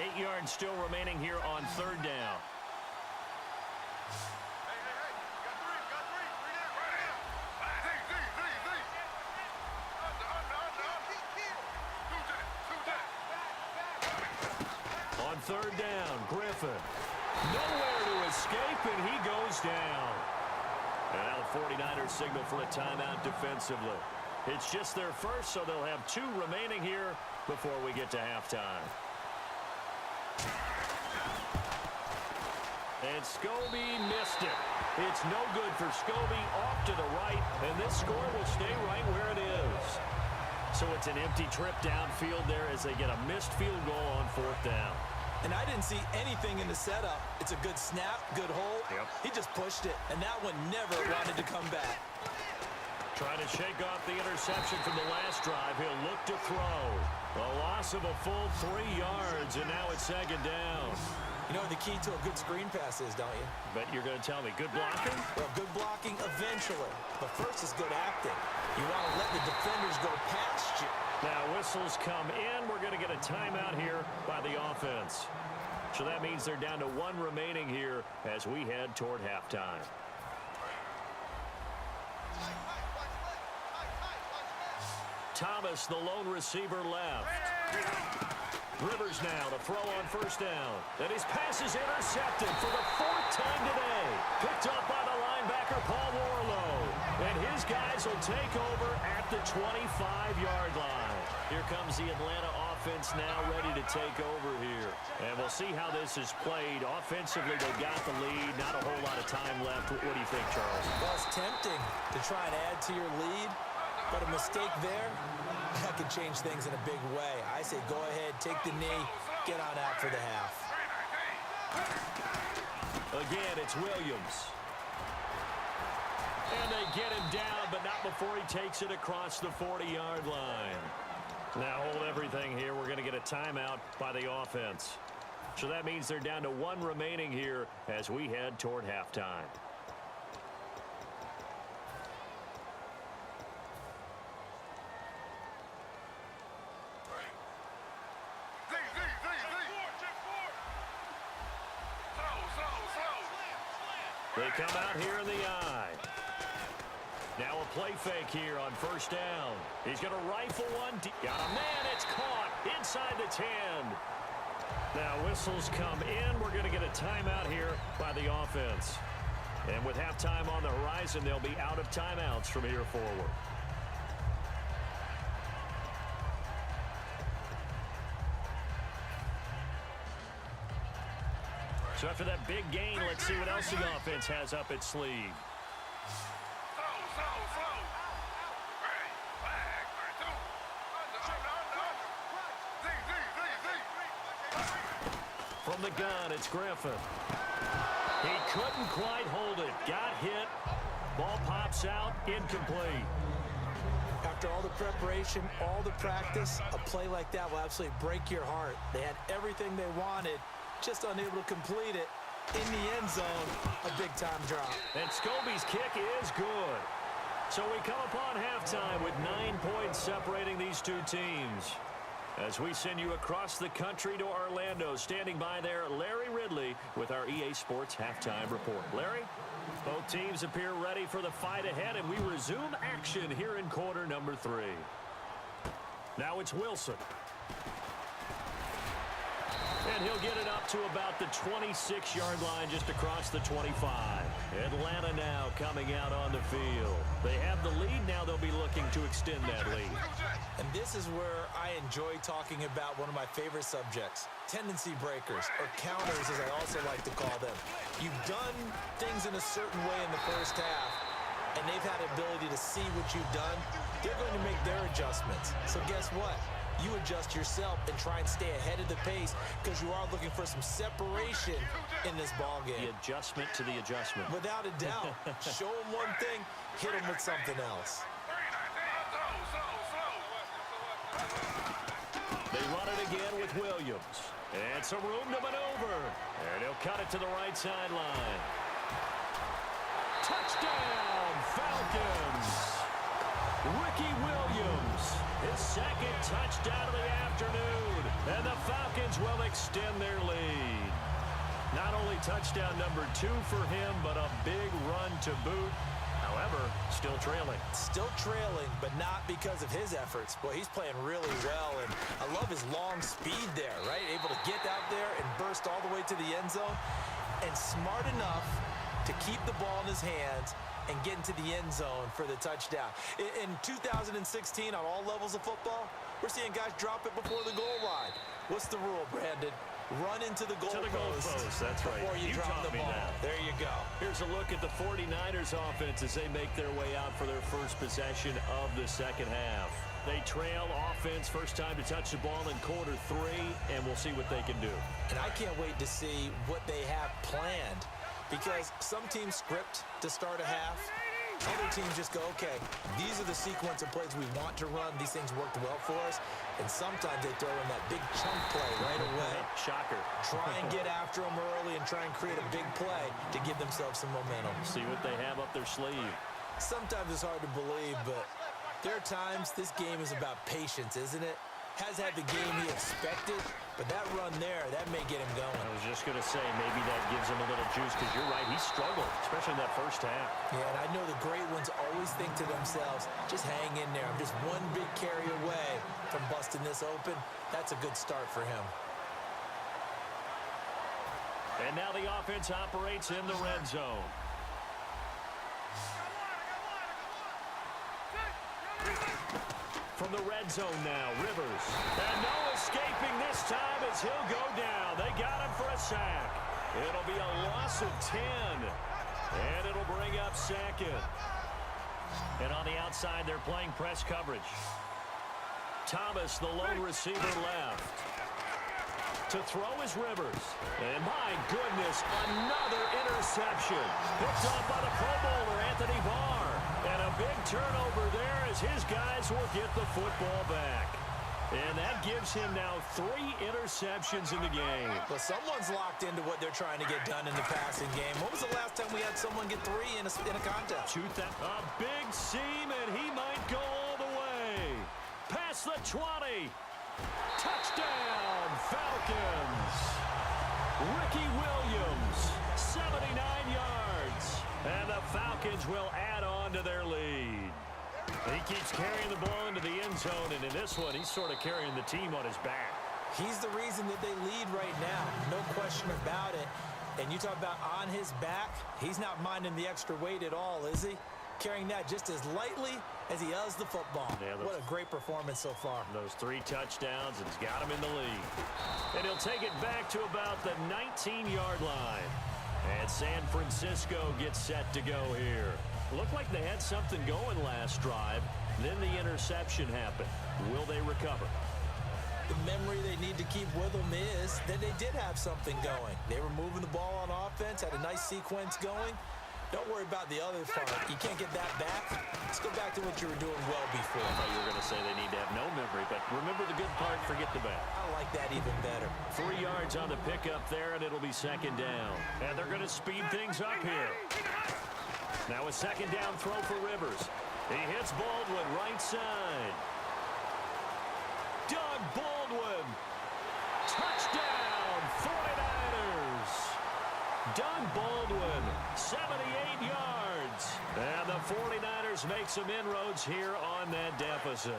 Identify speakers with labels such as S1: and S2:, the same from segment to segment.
S1: 8 yards still remaining here on third down. On third down, Griffin. Nowhere to escape, and he goes down. And now the 49ers signal for a timeout defensively. It's just their first, so they'll have 2 remaining here before we get to halftime. And Scobie missed it. It's no good for Scobie, off to the right, and this score will stay right where it is. So it's an empty trip downfield there as they get a missed field goal on fourth down.
S2: And I didn't see anything in the setup. It's a good snap, good hold.
S1: Yep.
S2: He just pushed it, and that one never wanted to come back.
S1: Trying to shake off the interception from the last drive. He'll look to throw. A loss of a full 3 yards, and now it's second down.
S2: You know what the key to a good screen pass is, don't you?
S1: But you're going to tell me, good blocking?
S2: Well, good blocking eventually. But first is good acting. You want to let the defenders go past you.
S1: Now whistles come in. We're going to get a timeout here by the offense. So that means they're down to 1 remaining here as we head toward halftime. Thomas, the lone receiver, left. Rivers now to throw on first down. And his pass is intercepted for the 4th time today. Picked up by the linebacker, Paul Warlow. And his guys will take over at the 25-yard line. Here comes the Atlanta offense now ready to take over here. And we'll see how this is played. Offensively, they've got the lead. Not a whole lot of time left. What do you think, Charles?
S2: Well, it's tempting to try and add to your lead. But a mistake there, that could change things in a big way. I say go ahead, take the knee, get on out for the half.
S1: Again, it's Williams. And they get him down, but not before he takes it across the 40-yard line. Now hold everything here. We're going to get a timeout by the offense. So that means they're down to 1 remaining here as we head toward halftime. They come out here in the eye. Now a play fake here on first down. He's going to rifle one. Got a man. It's caught inside the 10. Now whistles come in. We're going to get a timeout here by the offense. And with halftime on the horizon, they'll be out of timeouts from here forward. So after that big gain, let's see what else the offense has up its sleeve. From the gun, it's Griffin. He couldn't quite hold it. Got hit. Ball pops out. Incomplete.
S2: After all the preparation, all the practice, a play like that will absolutely break your heart. They had everything they wanted, just unable to complete it. In the end zone, a big-time drop.
S1: And Scobie's kick is good. So we come upon halftime with 9 points separating these two teams. As we send you across the country to Orlando, standing by there, Larry Ridley with our EA Sports Halftime Report. Larry, both teams appear ready for the fight ahead, and we resume action here in quarter number 3. Now it's Wilson. And he'll get it up to about the 26-yard line just across the 25. Atlanta now coming out on the field. They have the lead. Now they'll be looking to extend that lead.
S2: And this is where I enjoy talking about one of my favorite subjects, tendency breakers, or counters as I also like to call them. You've done things in a certain way in the first half, and they've had the ability to see what you've done. They're going to make their adjustments. So guess what? You adjust yourself and try and stay ahead of the pace because you are looking for some separation in this ball game.
S1: The adjustment to the adjustment.
S2: Without a doubt. Show them one thing, hit them with something else.
S1: They run it again with Williams. And some room to maneuver. And he'll cut it to the right sideline. Touchdown, Falcons! Ricky Williams, his second touchdown of the afternoon. And the Falcons will extend their lead. Not only touchdown number 2 for him, but a big run to boot. However, still trailing.
S2: Still trailing, but not because of his efforts. Boy, he's playing really well, and I love his long speed there, right? Able to get out there and burst all the way to the end zone, and smart enough to keep the ball in his hands and get into the end zone for the touchdown. In 2016, on all levels of football, we're seeing guys drop it before the goal line. What's the rule, Brandon? Run into the goal post.
S1: That's right.
S2: Before you drop the ball. There you go.
S1: Here's a look at the 49ers offense as they make their way out for their first possession of the second half. They trail offense, first time to touch the ball in quarter 3, and we'll see what they can do.
S2: And I can't wait to see what they have planned, because some teams script to start a half. Other teams just go, okay, these are the sequence of plays we want to run. These things worked well for us. And sometimes they throw in that big chunk play right away.
S1: Shocker.
S2: Try and get after them early and try and create a big play to give themselves some momentum.
S1: See what they have up their sleeve.
S2: Sometimes it's hard to believe, but there are times this game is about patience, isn't it? Has had the game he expected, but that run there, that may get him going.
S1: I was just going to say, maybe that gives him a little juice, because you're right, he struggled, especially in that first half.
S2: Yeah, and I know the great ones always think to themselves, just hang in there. I'm just one big carry away from busting this open. That's a good start for him.
S1: And now the offense operates in the red zone. From the red zone now, Rivers. And no escaping this time as he'll go down. They got him for a sack. It'll be a loss of 10. And it'll bring up second. And on the outside, they're playing press coverage. Thomas, the lone receiver, left. To throw is Rivers. And my goodness, another interception. Picked off by the Pro Bowler, Anthony Barr. And a big turnover there as his guys will get the football back. And that gives him now 3 interceptions in the game.
S2: Well, someone's locked into what they're trying to get done in the passing game. When was the last time we had someone get 3 in a contest?
S1: A big seam, and he might go all the way. Past the 20. Touchdown, Falcons. Ricky Williams, 79 yards. And the Falcons will add on to their lead. He keeps carrying the ball into the end zone, and in this one, he's sort of carrying the team on his back.
S2: He's the reason that they lead right now, no question about it. And you talk about on his back, he's not minding the extra weight at all, is he? Carrying that just as lightly as he does the football. Yeah, what a great performance so far.
S1: Those 3 touchdowns, and he's got him in the lead. And he'll take it back to about the 19-yard line. And San Francisco gets set to go here. Looked like they had something going last drive. Then the interception happened. Will they recover?
S2: The memory they need to keep with them is that they did have something going. They were moving the ball on offense, had a nice sequence going. Don't worry about the other part. You can't get that back. Let's go back to what you were doing well before.
S1: I thought you were going to say they need to have no memory, but remember the good part, forget the bad.
S2: I like that even better.
S1: 3 yards on the pickup there, and it'll be second down. And they're going to speed things up here. Now a second down throw for Rivers. He hits Baldwin right side. Doug Baldwin. Touchdown, 49ers. Doug Baldwin, 78 yards. And the 49ers make some inroads here on that deficit.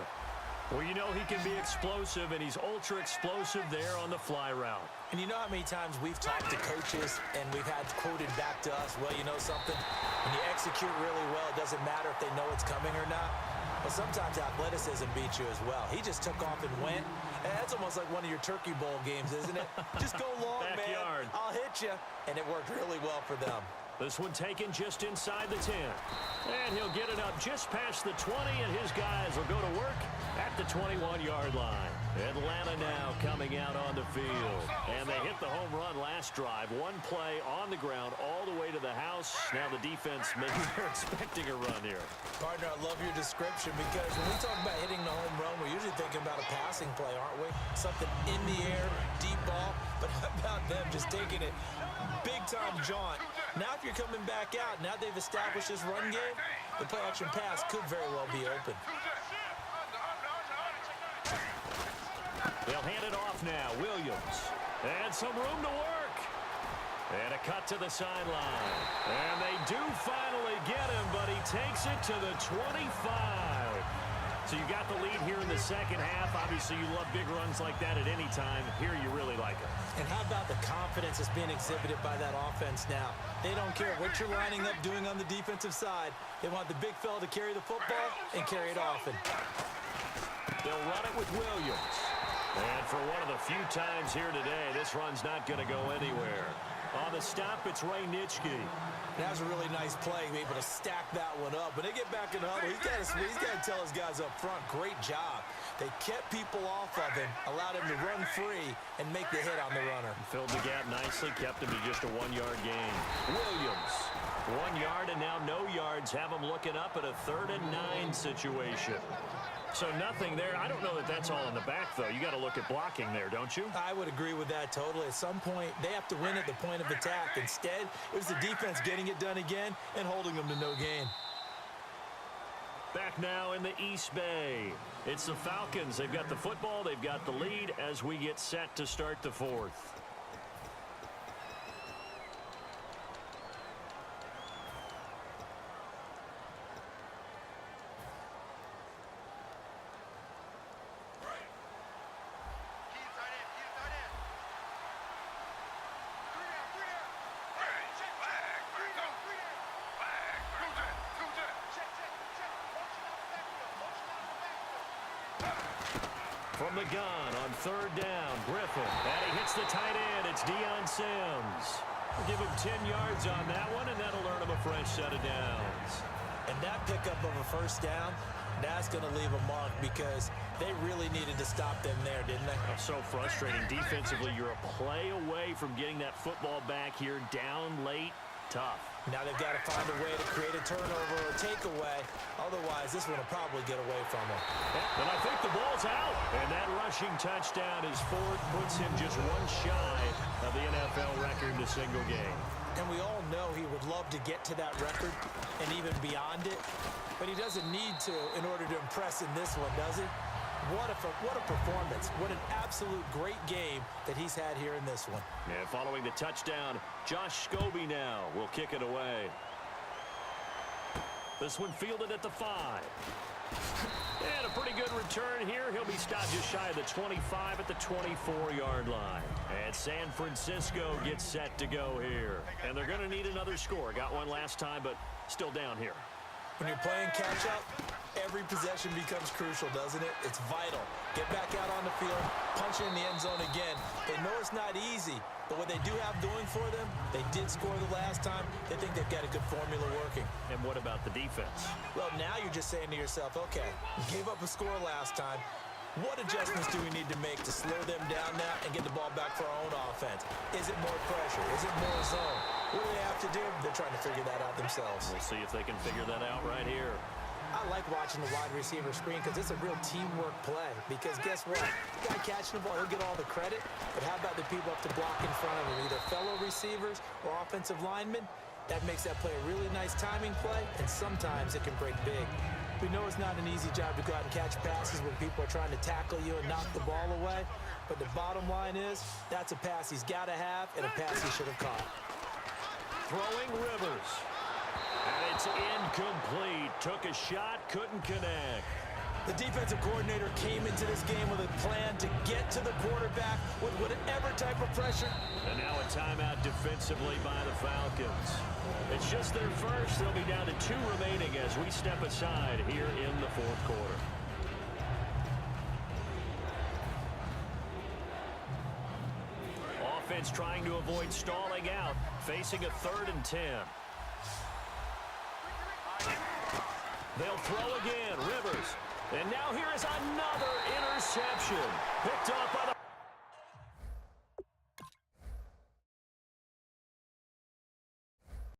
S1: Well, you know he can be explosive, and he's ultra-explosive there on the fly route.
S2: And you know how many times we've talked to coaches and we've had quoted back to us, well, you know something? When you execute really well, it doesn't matter if they know it's coming or not. But sometimes athleticism beats you as well. He just took off and went. And that's almost like one of your Turkey Bowl games, isn't it? Just go long,
S1: Backyard.
S2: man. I'll hit you. And it worked really well for them.
S1: This one taken just inside the 10. And he'll get it up just past the 20, and his guys will go to work at the 21-yard line. Atlanta now coming out on the field. And they hit the home run last drive. One play on the ground all the way to the house. Now the defense, maybe they're expecting a run here.
S2: Partner, I love your description, because when we talk about hitting the home run, we're usually thinking about a passing play, aren't we? Something in the air, deep ball. But how about them just taking it big-time jaunt Now if you're coming back out, now they've established this run game, the play action pass could very well be open.
S1: They'll hand it off now. Williams. And some room to work. And a cut to the sideline. And they do finally get him, but he takes it to the 25. So you got the lead here in the second half. Obviously, you love big runs like that at any time. Here, you really like it.
S2: And how about the confidence that's being exhibited by that offense now? They don't care what you're lining up doing on the defensive side. They want the big fella to carry the football and carry it often.
S1: They'll run it with Williams. And for one of the few times here today, this run's not going to go anywhere. On the stop, it's Ray Nitschke.
S2: That was a really nice play, able to stack that one up. When they get back in the huddle, he's got to tell his guys up front, great job. They kept people off of him, allowed him to run free, and make the hit on the runner.
S1: Filled the gap nicely, kept him to just a 1-yard gain. Williams, 1 yard and now no yards, have him looking up at a 3rd and 9 situation. So nothing there. I don't know that that's all in the back, though. You got to look at blocking there, don't you?
S2: I would agree with that totally. At some point, they have to win at the point of attack. Instead, it was the defense getting it done again and holding them to no gain.
S1: Back now in the East Bay. It's the Falcons. They've got the football. They've got the lead as we get set to start the fourth. From the gun on 3rd down, Griffin. And he hits the tight end. It's Deion Sims. We'll give him 10 yards on that one, and that'll earn him a fresh set of downs.
S2: And that pickup of a first down, that's going to leave a mark because they really needed to stop them there, didn't they?
S1: Oh, so frustrating. Defensively, you're a play away from getting that football back here. Down late, tough.
S2: Now they've got to find a way to create a turnover or a takeaway. Otherwise, this one will probably get away from them.
S1: And I think the ball's out. And that rushing touchdown is fourth, puts him just one shy of the NFL record in a single game.
S2: And we all know he would love to get to that record and even beyond it. But he doesn't need to in order to impress in this one, does he? What a performance. What an absolute great game that he's had here in this one.
S1: And following the touchdown, Josh Scobie now will kick it away. This one fielded at the 5. And a pretty good return here. He'll be stopped just shy of the 25 at the 24-yard line. And San Francisco gets set to go here. And they're going to need another score. Got one last time, but still down here.
S2: When you're playing catch-up, every possession becomes crucial, doesn't it? It's vital. Get back out on the field, punch it in the end zone again. They know it's not easy, but what they do have going for them, they did score the last time. They think they've got a good formula working.
S1: And what about the defense?
S2: Well, now you're just saying to yourself, okay, we gave up a score last time. What adjustments do we need to make to slow them down now and get the ball back for our own offense? Is it more pressure? Is it more zone? What do they have to do? They're trying to figure that out themselves.
S1: We'll see if they can figure that out right here.
S2: I like watching the wide receiver screen because it's a real teamwork play. Because guess what? The guy catching the ball, he'll get all the credit. But how about the people up to block in front of him, either fellow receivers or offensive linemen? That makes that play a really nice timing play, and sometimes it can break big. We know it's not an easy job to go out and catch passes when people are trying to tackle you and knock the ball away. But the bottom line is, that's a pass he's got to have and a pass he should have caught.
S1: Throwing Rivers. And it's incomplete. Took a shot, couldn't connect.
S2: The defensive coordinator came into this game with a plan to get to the quarterback with whatever type of pressure.
S1: And now a timeout defensively by the Falcons. It's just their first. They'll be down to 2 remaining as we step aside here in the fourth quarter. Offense trying to avoid stalling out, facing a 3rd and 10. They'll throw again. Rivers. And now here is another interception. Picked